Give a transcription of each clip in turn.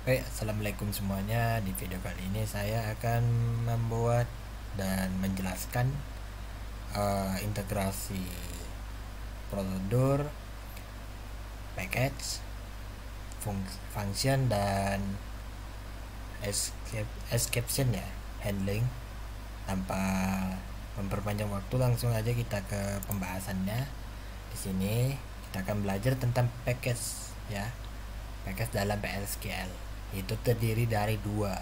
Assalamualaikum semuanya. Di video kali ini saya akan membuat dan menjelaskan integrasi prosedur, package, function dan exception ya, handling. Tanpa memperpanjang waktu, langsung aja kita ke pembahasannya. Di sini kita akan belajar tentang package ya. Package dalam PLSQL itu terdiri dari dua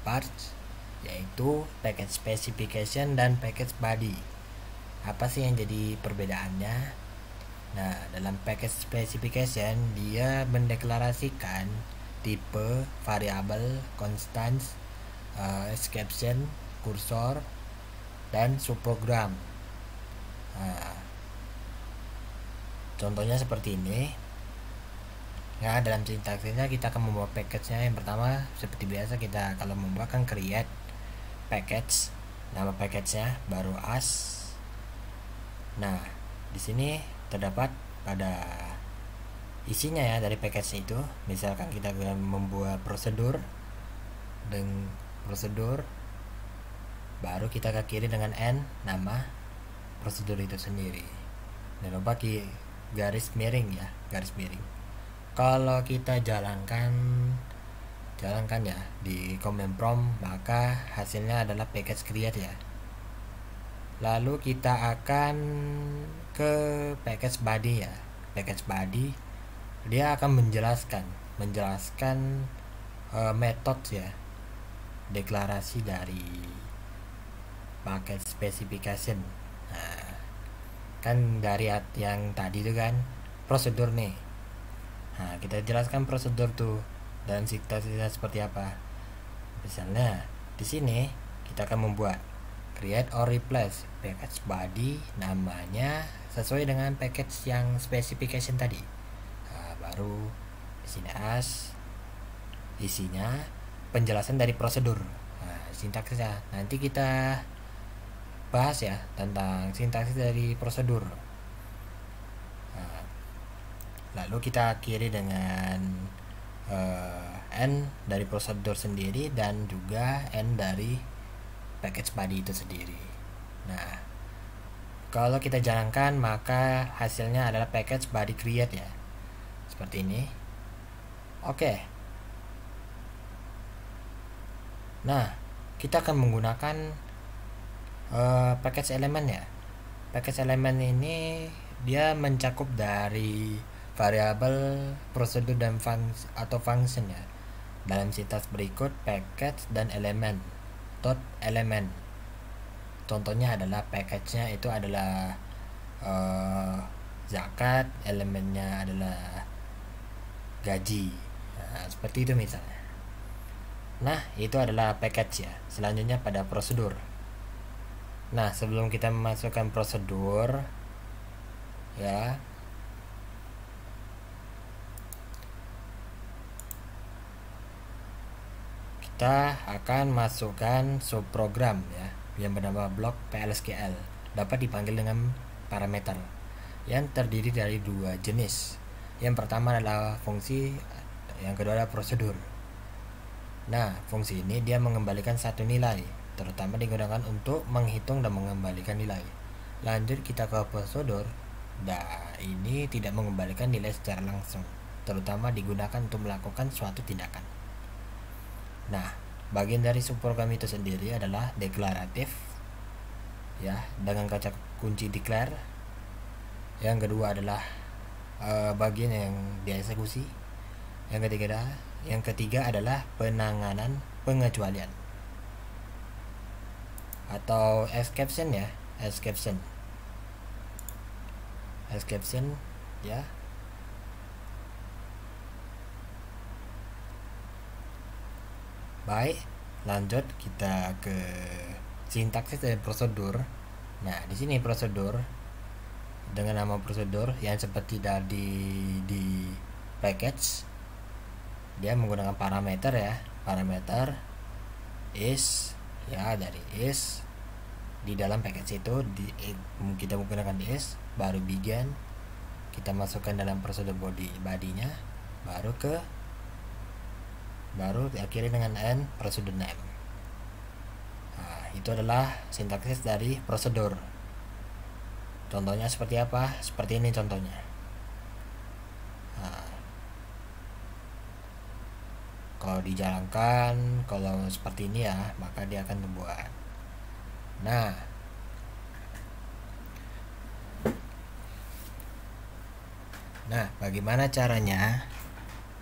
parts, yaitu package specification dan package body. Apa sih yang jadi perbedaannya? Nah, dalam package specification dia mendeklarasikan tipe, variabel, constants, exception, kursor, dan subprogram. Nah, contohnya seperti ini. Nah, dalam sintaksisnya kita akan membuat package-nya. Yang pertama, seperti biasa, kita kalau membuat kan create package, nama package-nya, baru as. Nah, di sini terdapat pada isinya ya dari package itu. Misalkan kita akan membuat prosedur dengan prosedur, baru kita akhiri dengan n, nama prosedur itu sendiri. Dan lupa garis miring ya, garis miring. Kalau kita jalankan ya di command prompt, maka hasilnya adalah package create ya. Lalu kita akan ke package body ya. Package body dia akan menjelaskan metode ya, deklarasi dari package specification. Nah, kan dari yang tadi itu kan prosedur nih. Nah, kita jelaskan prosedur tuh dan sintaksisnya seperti apa. Misalnya di sini kita akan membuat create or replace package body, namanya sesuai dengan package yang specification tadi. Nah, baru di sini as, isinya penjelasan dari prosedur. Nah, sintaksisnya nanti kita bahas ya tentang sintaksis dari prosedur. Lalu kita akhiri dengan n dari prosedur sendiri dan juga n dari package body itu sendiri. Nah, kalau kita jalankan maka hasilnya adalah package body create ya, seperti ini. Oke. Nah, kita akan menggunakan package element ya. Package element ini dia mencakup dari variabel, prosedur dan function ya. Dalam sintaks berikut package dan element dot element. Contohnya adalah package-nya itu adalah zakat, elemennya adalah gaji. Nah, seperti itu misalnya. Nah, itu adalah package ya. Selanjutnya pada prosedur. Nah, sebelum kita memasukkan prosedur ya, kita akan masukkan subprogram ya yang bernama blok PLSQL, dapat dipanggil dengan parameter yang terdiri dari dua jenis. Yang pertama adalah fungsi, yang kedua adalah prosedur. Nah, fungsi ini dia mengembalikan satu nilai, terutama digunakan untuk menghitung dan mengembalikan nilai. Lanjut kita ke prosedur. Nah, ini tidak mengembalikan nilai secara langsung, terutama digunakan untuk melakukan suatu tindakan. Nah, bagian dari subprogram itu sendiri adalah deklaratif ya, dengan kata kunci declare. Yang kedua adalah bagian yang dieksekusi. Yang ketiga adalah penanganan pengecualian atau exception ya, exception ya. Baik, lanjut kita ke sintaksis dari prosedur. Nah, di sini prosedur dengan nama prosedur yang seperti di package, dia menggunakan parameter ya, parameter is ya, dari is di dalam package itu kita menggunakan is, baru begin kita masukkan dalam prosedur body-nya, baru ke baru diakhiri dengan n prosedur name. Nah, itu adalah sintaksis dari prosedur. Contohnya seperti apa? Seperti ini contohnya. Nah, kalau dijalankan, kalau seperti ini ya, maka dia akan membuat. Nah, bagaimana caranya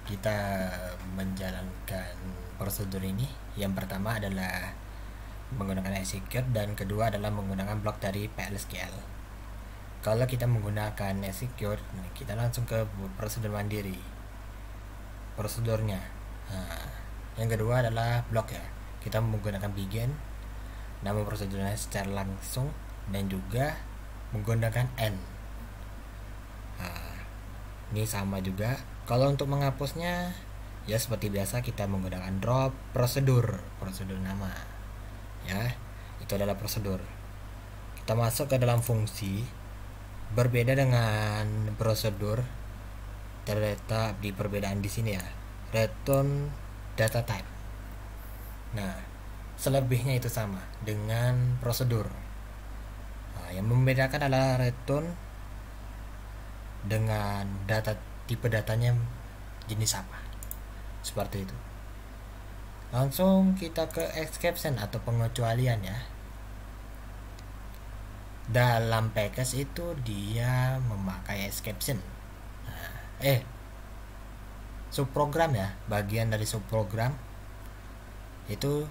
kita menjalankan prosedur ini? Yang pertama adalah menggunakan execute, dan kedua adalah menggunakan blok dari PLSQL. Kalau kita menggunakan execute, kita langsung ke prosedur mandiri, prosedurnya. Nah, yang kedua adalah blok ya. Kita menggunakan begin, nama prosedurnya secara langsung, dan juga menggunakan n. Nah, ini sama juga. Kalau untuk menghapusnya ya seperti biasa, kita menggunakan drop prosedur nama ya. Itu adalah prosedur. Kita masuk ke dalam fungsi. Berbeda dengan prosedur, terletak di perbedaan di sini ya, return data type. Nah, selebihnya itu sama dengan prosedur. Nah, yang membedakan adalah return dengan data, tipe datanya jenis apa, seperti itu. Langsung kita ke exception atau pengecualian ya. Dalam package itu dia memakai exception. Nah, subprogram ya, bagian dari subprogram itu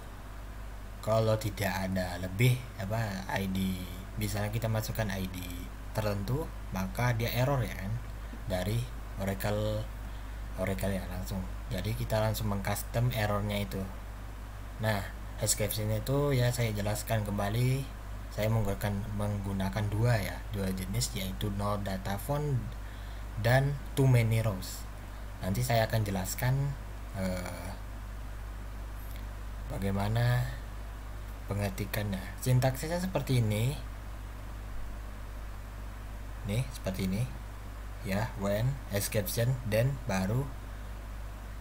kalau tidak ada lebih ID, misalnya kita masukkan ID tertentu, maka dia error ya kan, dari Oracle ya langsung. Jadi kita langsung mengcustom errornya itu. Nah, exception itu ya saya jelaskan kembali. Saya menggunakan dua jenis, yaitu no data font dan too many rows. Nanti saya akan jelaskan bagaimana pengetikannya. Sintaksisnya seperti ini. Nih, seperti ini ya, when, exception, dan baru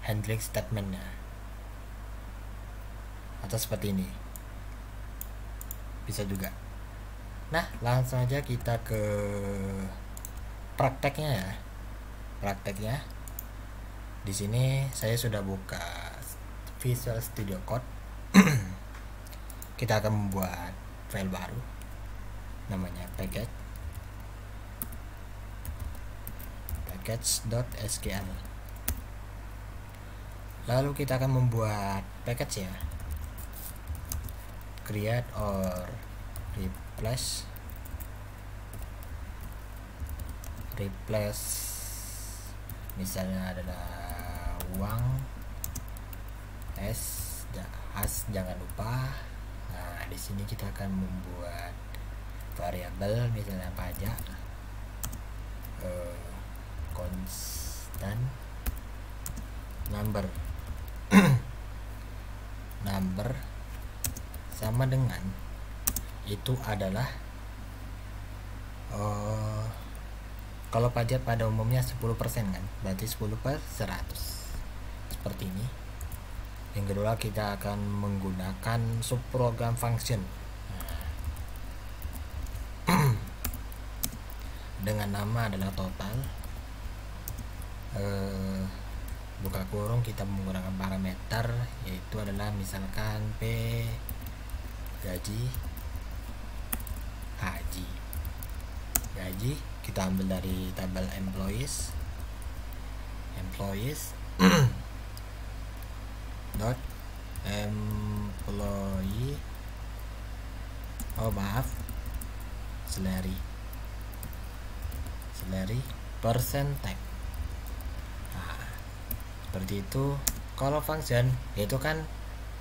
handling statementnya, atau seperti ini bisa juga. Nah, langsung aja kita ke prakteknya ya. Prakteknya di sini saya sudah buka Visual Studio Code. Kita akan membuat file baru namanya package.sql. Lalu kita akan membuat package ya, create or replace misalnya adalah uang, jangan lupa. Nah, di sini kita akan membuat variabel misalnya pajak konstan number sama dengan itu adalah kalau pajak pada umumnya 10% kan, berarti 10/100 seperti ini. Yang kedua, kita akan menggunakan subprogram function dengan nama adalah total, buka kurung, kita menggunakan parameter yaitu adalah misalkan P gaji kita ambil dari tabel employees dot employee salary percentage. Nah, seperti itu. Kalau function itu kan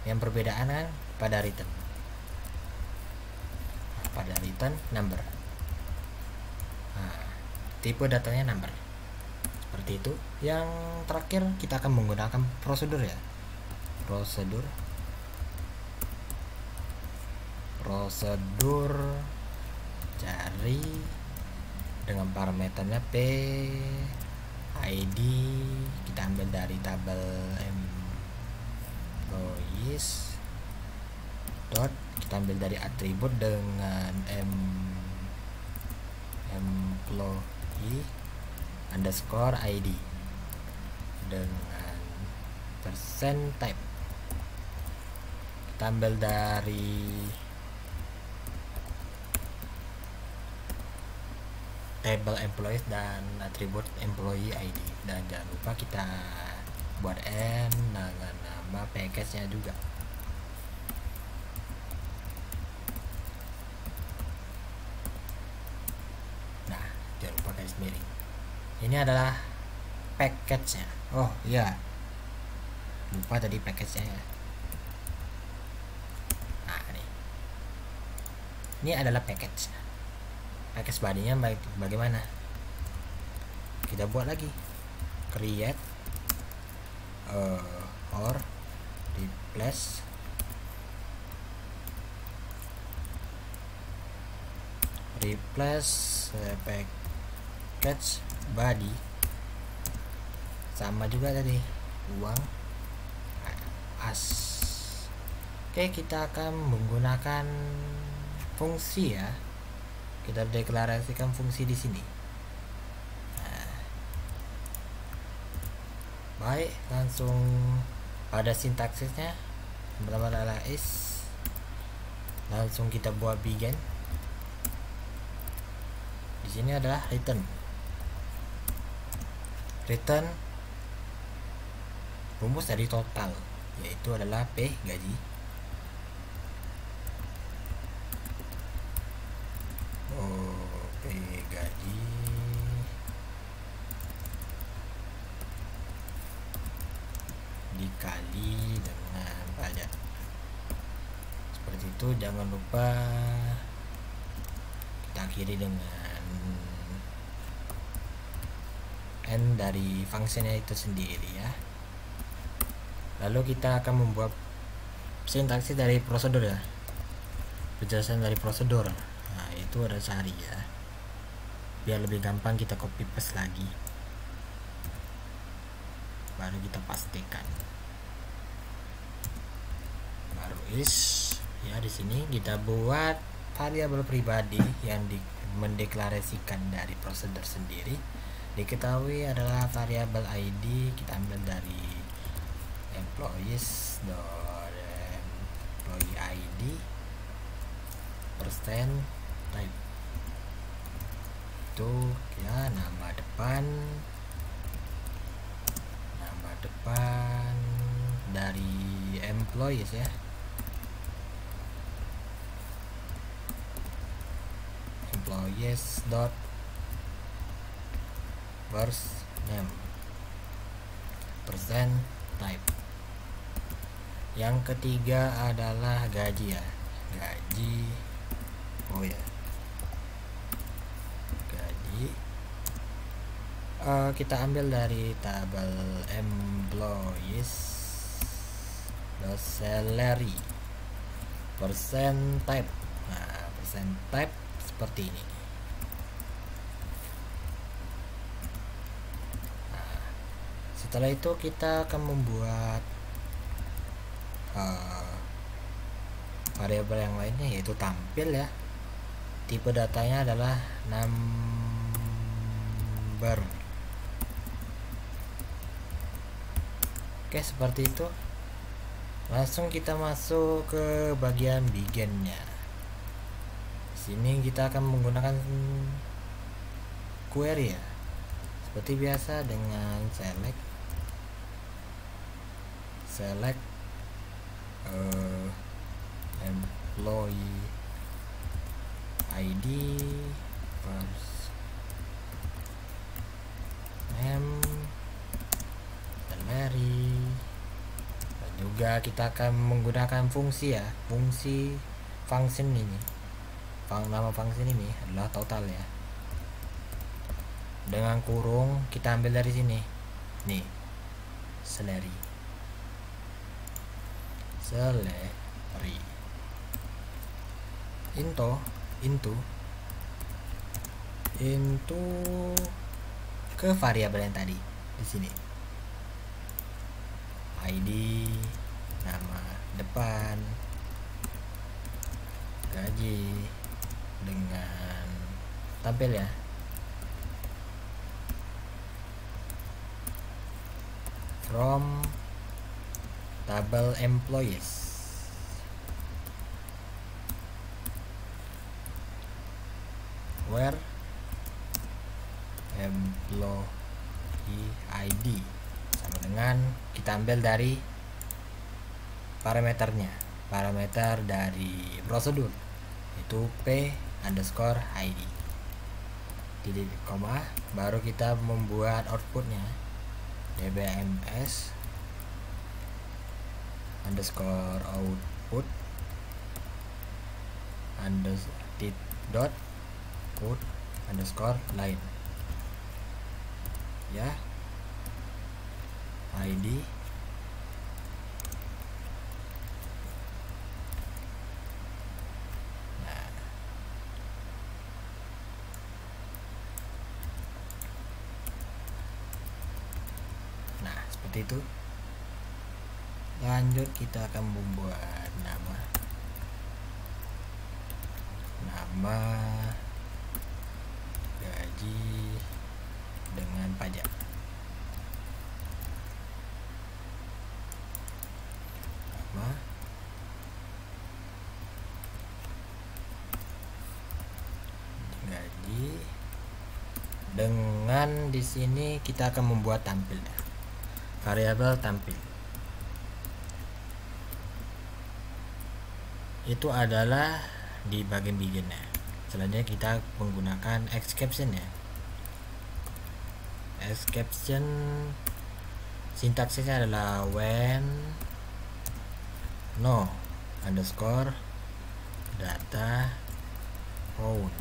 yang perbedaan kan pada return, number. Nah, tipe datanya number, seperti itu. Yang terakhir kita akan menggunakan prosedur ya, prosedur cari dengan parameternya P ID, kita ambil dari tabel employees dot, kita ambil dari atribut dengan employee underscore id dengan percent type, kita ambil dari table employees dan atribut employee id, dan jangan lupa kita buat n dengan nama package-nya juga. Nah, jangan lupa garis miring. Ini adalah package-nya. Oh iya, lupa tadi package-nya. Nah, ini adalah package-nya. Package body-nya bagaimana? Kita buat lagi, create or replace package body, sama juga tadi uang as. Oke, kita akan menggunakan fungsi ya. Kita deklarasikan fungsi di sini. Nah, baik, langsung pada sintaksisnya. Yang pertama adalah is, langsung kita buat begin. Di sini adalah return rumus dari total, yaitu adalah P, gaji. Gaji dikali dengan pajak, seperti itu. Jangan lupa kita akhiri dengan n dari fungsinya itu sendiri ya. Lalu kita akan membuat sintaksis dari prosedur ya, penjelasan dari prosedur. Nah, itu ada cari ya, biar lebih gampang kita copy paste lagi, baru kita pastikan. Baru is ya, di sini kita buat variabel pribadi yang mendeklarasikan dari prosedur sendiri. Diketahui adalah variabel id, kita ambil dari employees employee id percent type, itu ya nama depan dari employees ya, employees dot first name percent type. Yang ketiga adalah gaji ya, gaji. Oh ya, gaji kita ambil dari tabel employees dot salary percent type. Nah, percent type seperti ini. Nah, setelah itu kita akan membuat variabel yang lainnya, yaitu tampil ya. Tipe datanya adalah number. Oke, seperti itu. Langsung kita masuk ke bagian beginnya. Sini kita akan menggunakan query ya, seperti biasa dengan select employee ID first name salary, dan juga kita akan menggunakan fungsi ya, function ini. Nama function ini adalah total ya, dengan kurung kita ambil dari sini nih, salary into ke variabel yang tadi di sini, ID, lagi dengan tampil ya. From table employees, where employee ID sama dengan kita ambil dari parameter dari prosedur itu p_id titik koma, baru kita membuat outputnya dbms underscore output dot put underscore line ya, ID seperti itu. Lanjut kita akan membuat nama gaji dengan pajak. Nama gaji dengan di sini kita akan membuat tampil ya, variabel tampil itu adalah di bagian biginnya. Selanjutnya kita menggunakan exception ya. Exception sintaksisnya adalah when no underscore data found,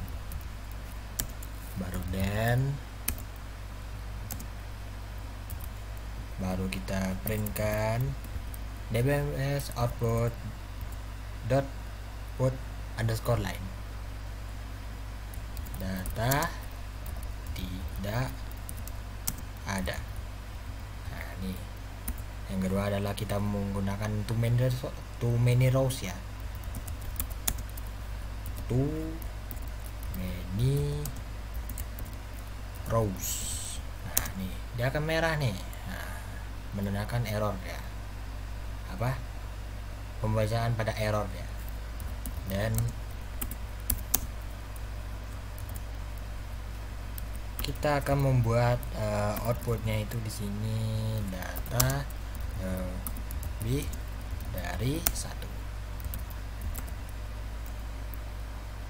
baru then, baru kita printkan dbms output dot put underscore line, data tidak ada. Nah ini yang kedua adalah kita menggunakan too many rows ya, too many rows. Nah nih dia akan merah nih, nah, menandakan error ya, apa pembacaan pada error ya. Dan kita akan membuat outputnya itu di sini data lebih dari 1.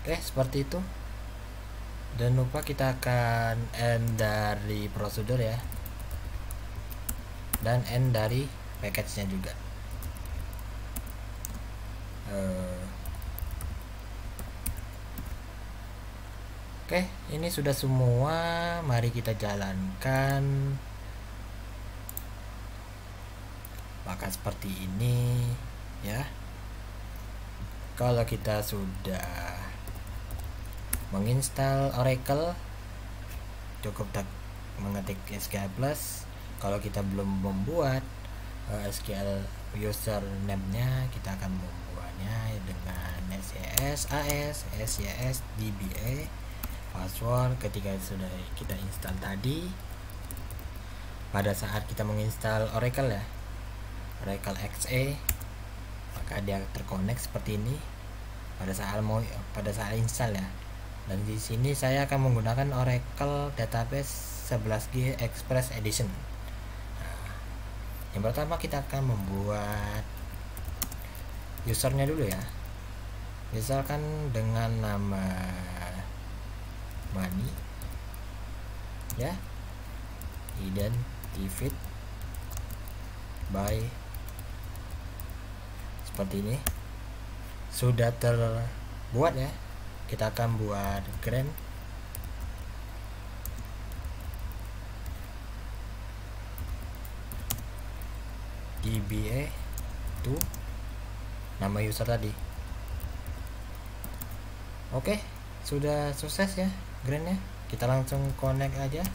Oke, seperti itu. Dan lupa kita akan end dari prosedur ya, dan end dari package-nya juga. Oke, ini sudah semua. Mari kita jalankan. Maka seperti ini ya. Kalau kita sudah menginstal Oracle, cukup mengetik SQL Plus. Kalau kita belum membuat SQL username-nya, kita akan membuatnya dengan SYS AS, SYS DBA, password ketika sudah kita install tadi. Pada saat kita menginstal Oracle ya, Oracle XE, maka dia terkonek seperti ini pada saat install ya. Dan di sini saya akan menggunakan Oracle Database 11G Express Edition. Nah, yang pertama kita akan membuat usernya dulu ya. Misalkan dengan nama money ya, identified by, seperti ini sudah terbuat ya. Kita akan buat grant DBA to nama user tadi. Oke, sudah sukses ya grantnya. Kita langsung connect aja.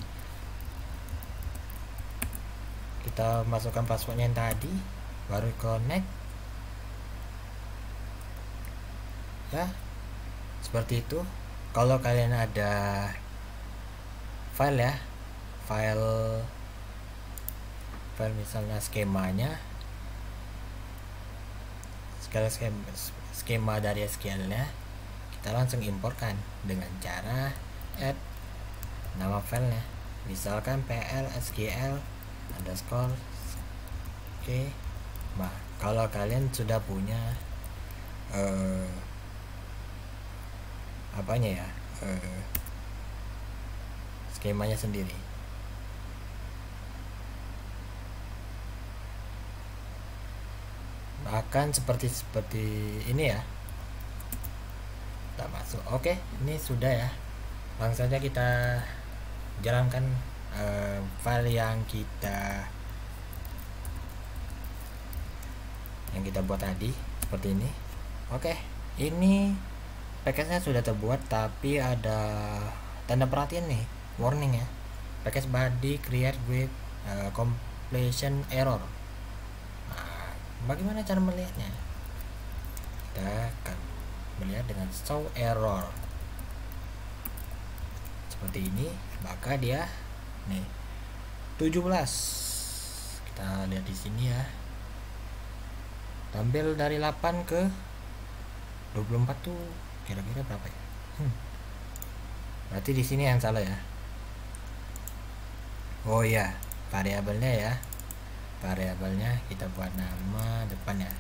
Kita masukkan passwordnya yang tadi, baru connect ya. Seperti itu. Kalau kalian ada file ya, file misalnya skemanya, skema dari SQL-nya, kita langsung imporkan dengan cara add nama filenya, misalkan pl sql underscore. Oke. Nah, kalau kalian sudah punya apanya ya, skemanya sendiri, bahkan seperti ini ya, tak masuk. Oke, ini sudah ya. Langsung saja kita jalankan file yang kita buat tadi seperti ini. Oke, ini package-nya sudah terbuat, tapi ada tanda perhatian nih, warning ya. Package body create with completion error. Nah, bagaimana cara melihatnya? Kita akan melihat dengan show error seperti ini, maka dia nih 17. Kita lihat di sini ya, tampil dari 8 ke 24 tuh kira-kira berapa ya? Berarti di sini yang salah ya. Oh iya, variabelnya ya, variabelnya kita buat nama depan ya.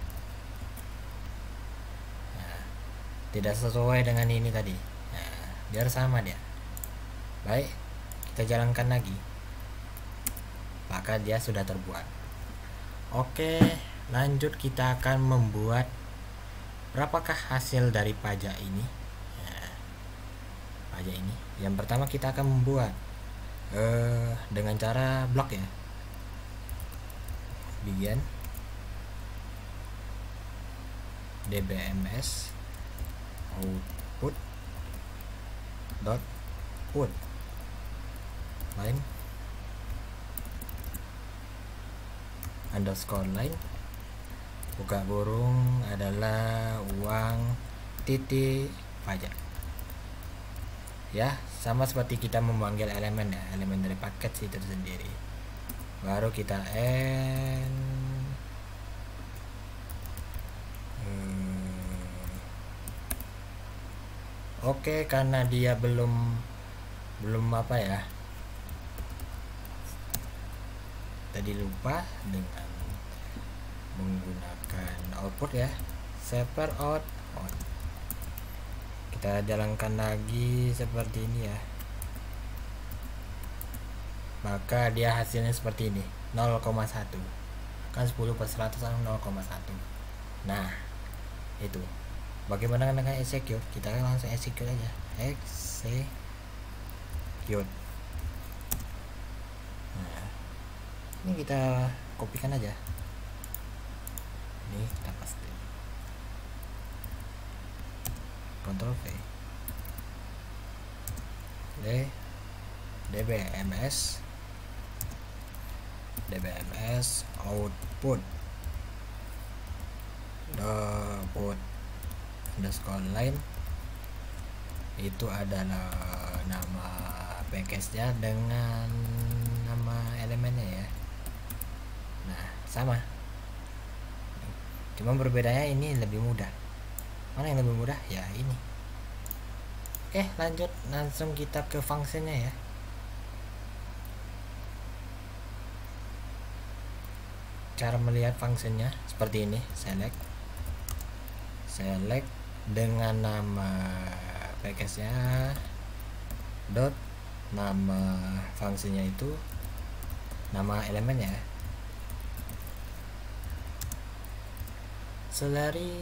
Nah, tidak sesuai dengan ini tadi. Nah, biar sama dia. Baik, kita jalankan lagi, maka dia sudah terbuat. Oke, lanjut, kita akan membuat berapakah hasil dari pajak ini. Nah, pajak ini yang pertama kita akan membuat dengan cara blok ya, begin dbms output dot put line underscore line buka burung adalah uang titik pajak ya, sama seperti kita memanggil elemen ya, elemen dari paket itu sendiri. Baru kita end oke, karena dia belum apa ya, tadi lupa dengan menggunakan output ya, seper out on. Kita jalankan lagi seperti ini ya, maka dia hasilnya seperti ini, 0,1 kan 10/100 kan 0,1. Nah, itu bagaimana dengan execute? Kita langsung execute aja, execute. Nah, ini kita kopikan aja, ini kita paste, Ctrl V, dbms output underscore line, itu adalah nama package-nya dengan nama elemennya ya. Nah, sama, cuma berbedanya ini lebih mudah. Mana yang lebih mudah? Ya ini. Oke, lanjut, langsung kita ke fungsinya ya. Cara melihat fungsinya seperti ini, select dengan nama package-nya dot nama fungsinya itu nama elemennya, salary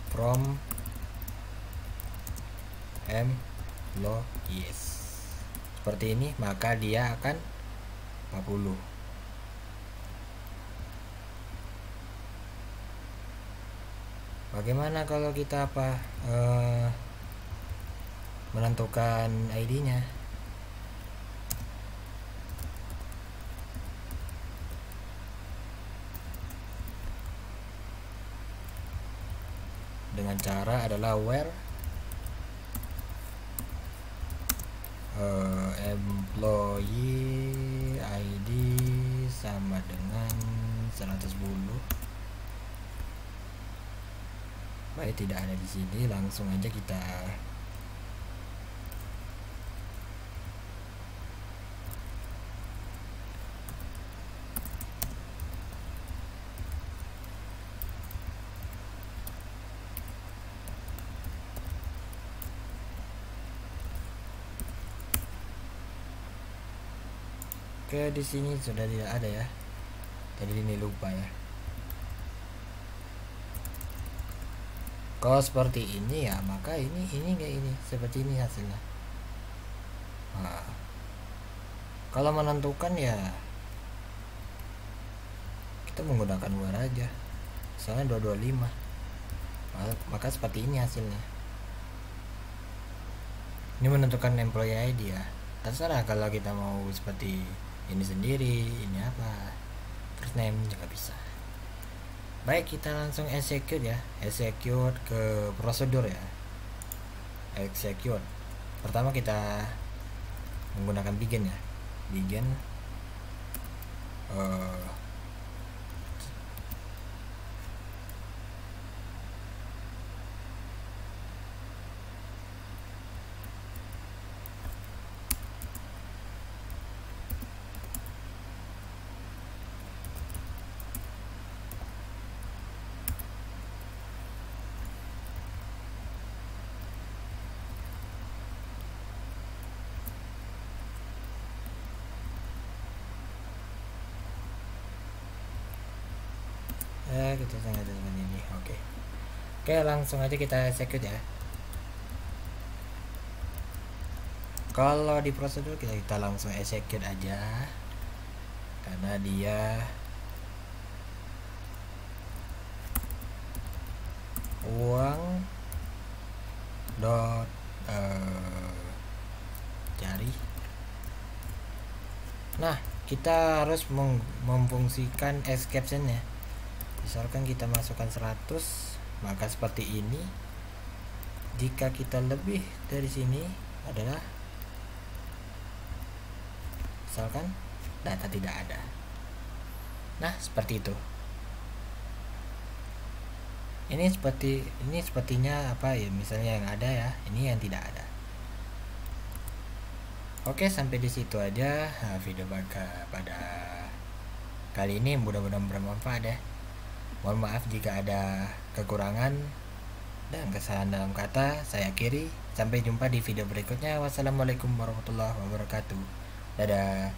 from employees seperti ini, maka dia akan 40. Bagaimana kalau kita menentukan ID-nya? dengan cara adalah where employee ID sama dengan 110. Baik, tidak ada di sini, langsung aja kita di sini sudah tidak ada ya. Jadi ini lupa ya. Kalau seperti ini ya, maka ini kayak ini, seperti ini hasilnya. Nah, kalau menentukan ya kita menggunakan luar aja, soalnya 225, maka seperti ini hasilnya. Ini menentukan employee ID ya, terserah kalau kita mau seperti ini sendiri, ini apa, first name juga bisa. Baik, kita langsung execute ya, execute ke prosedur ya, execute. Pertama kita menggunakan begin ya, begin kita sengaja seperti ini. Oke, langsung aja kita execute ya. Kalau di prosedur kita langsung execute aja, karena dia uang dot cari. Nah, kita harus memfungsikan exception ya. Misalkan kita masukkan 100, maka seperti ini. Jika kita lebih dari sini adalah misalkan data tidak ada. Nah, seperti itu. Ini sepertinya apa ya, misalnya yang ada ya, ini yang tidak ada. Oke, sampai di situ aja video pada kali ini, mudah-mudahan bermanfaat ya. Mohon maaf jika ada kekurangan dan kesalahan dalam kata. Saya akhiri, sampai jumpa di video berikutnya. Wassalamualaikum warahmatullahi wabarakatuh. Dadah.